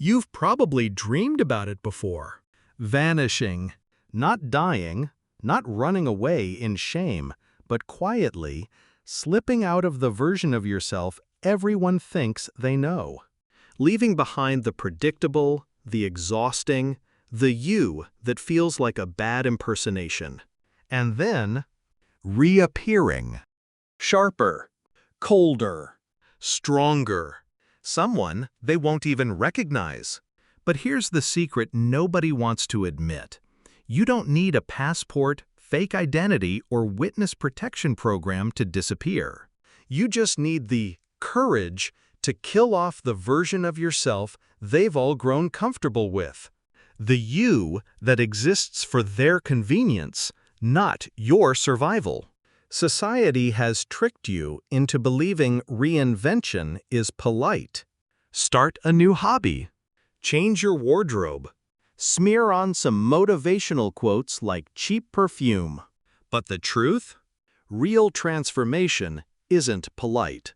You've probably dreamed about it before. Vanishing, not dying, not running away in shame, but quietly slipping out of the version of yourself everyone thinks they know. Leaving behind the predictable, the exhausting, the you that feels like a bad impersonation. And then, reappearing. Sharper, colder, stronger. Someone they won't even recognize. But here's the secret nobody wants to admit. You don't need a passport, fake identity, or witness protection program to disappear. You just need the courage to kill off the version of yourself they've all grown comfortable with. The you that exists for their convenience, not your survival. Society has tricked you into believing reinvention is polite. Start a new hobby. Change your wardrobe. Smear on some motivational quotes like cheap perfume. But the truth? Real transformation isn't polite.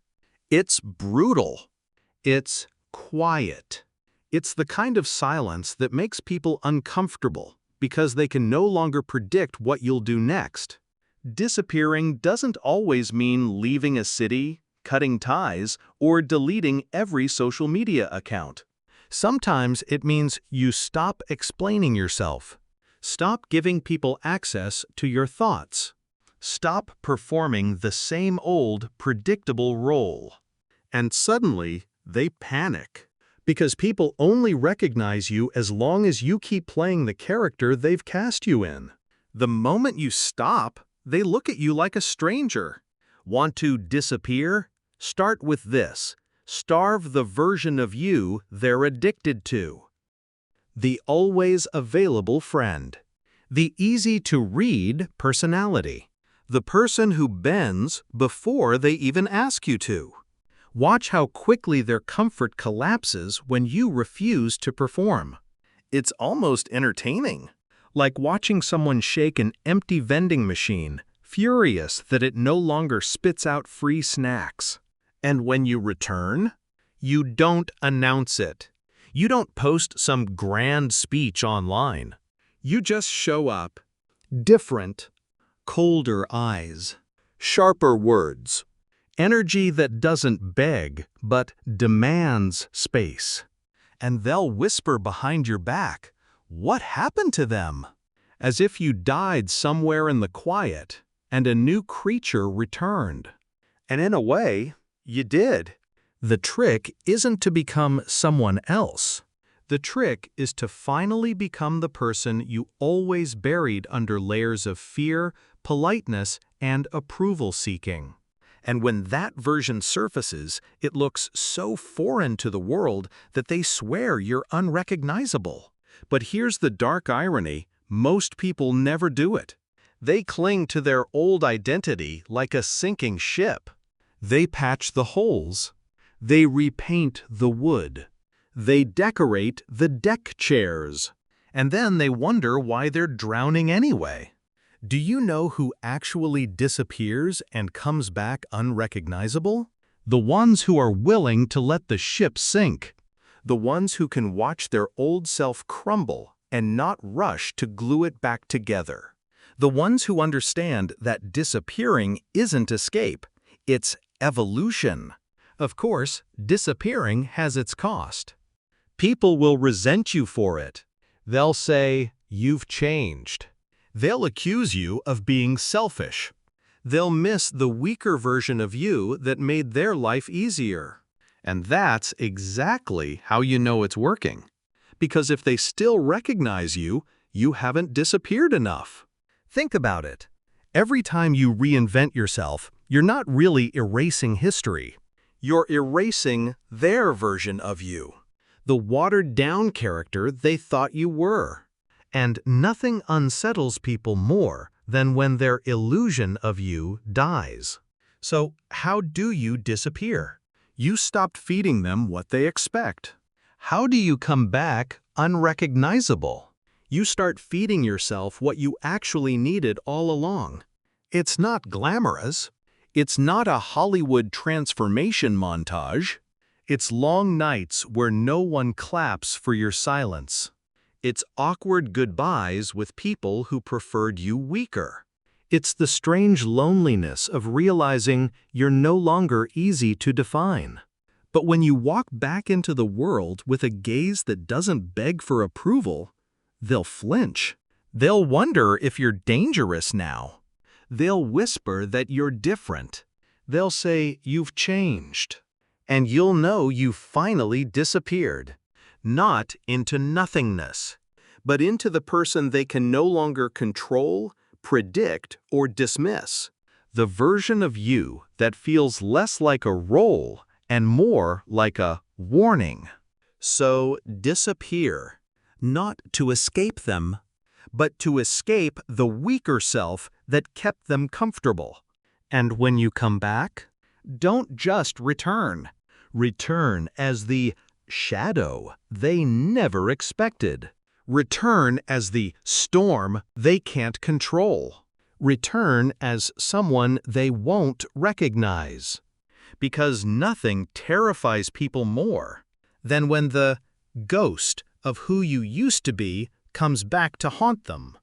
It's brutal. It's quiet. It's the kind of silence that makes people uncomfortable because they can no longer predict what you'll do next. Disappearing doesn't always mean leaving a city, cutting ties, or deleting every social media account. Sometimes it means you stop explaining yourself. Stop giving people access to your thoughts. Stop performing the same old, predictable role. And suddenly, they panic. Because people only recognize you as long as you keep playing the character they've cast you in. The moment you stop, they look at you like a stranger. Want to disappear? Start with this. Starve the version of you they're addicted to. The always available friend. The easy-to-read personality. The person who bends before they even ask you to. Watch how quickly their comfort collapses when you refuse to perform. It's almost entertaining. Like watching someone shake an empty vending machine, furious that it no longer spits out free snacks. And when you return, you don't announce it. You don't post some grand speech online. You just show up. Different, colder eyes, sharper words. Energy that doesn't beg, but demands space. And they'll whisper behind your back, "What happened to them?" As if you died somewhere in the quiet, and a new creature returned. And in a way, you did. The trick isn't to become someone else. The trick is to finally become the person you always buried under layers of fear, politeness, and approval-seeking. And when that version surfaces, it looks so foreign to the world that they swear you're unrecognizable. But here's the dark irony, most people never do it. They cling to their old identity like a sinking ship. They patch the holes. They repaint the wood. They decorate the deck chairs. And then they wonder why they're drowning anyway. Do you know who actually disappears and comes back unrecognizable? The ones who are willing to let the ship sink. The ones who can watch their old self crumble and not rush to glue it back together. The ones who understand that disappearing isn't escape, it's evolution. Of course, disappearing has its cost. People will resent you for it. They'll say, "You've changed." They'll accuse you of being selfish. They'll miss the weaker version of you that made their life easier. And that's exactly how you know it's working. Because if they still recognize you, you haven't disappeared enough. Think about it. Every time you reinvent yourself, you're not really erasing history. You're erasing their version of you. The watered-down character they thought you were. And nothing unsettles people more than when their illusion of you dies. So how do you disappear? You stopped feeding them what they expect. How do you come back unrecognizable? You start feeding yourself what you actually needed all along. It's not glamorous. It's not a Hollywood transformation montage. It's long nights where no one claps for your silence. It's awkward goodbyes with people who preferred you weaker. It's the strange loneliness of realizing you're no longer easy to define. But when you walk back into the world with a gaze that doesn't beg for approval, they'll flinch. They'll wonder if you're dangerous now. They'll whisper that you're different. They'll say you've changed. And you'll know you finally disappeared. Not into nothingness, but into the person they can no longer control, predict, or dismiss. The version of you that feels less like a role and more like a warning. So disappear, not to escape them, but to escape the weaker self that kept them comfortable. And when you come back, don't just return. Return as the shadow they never expected. Return as the storm they can't control. Return as someone they won't recognize. Because nothing terrifies people more than when the ghost of who you used to be comes back to haunt them.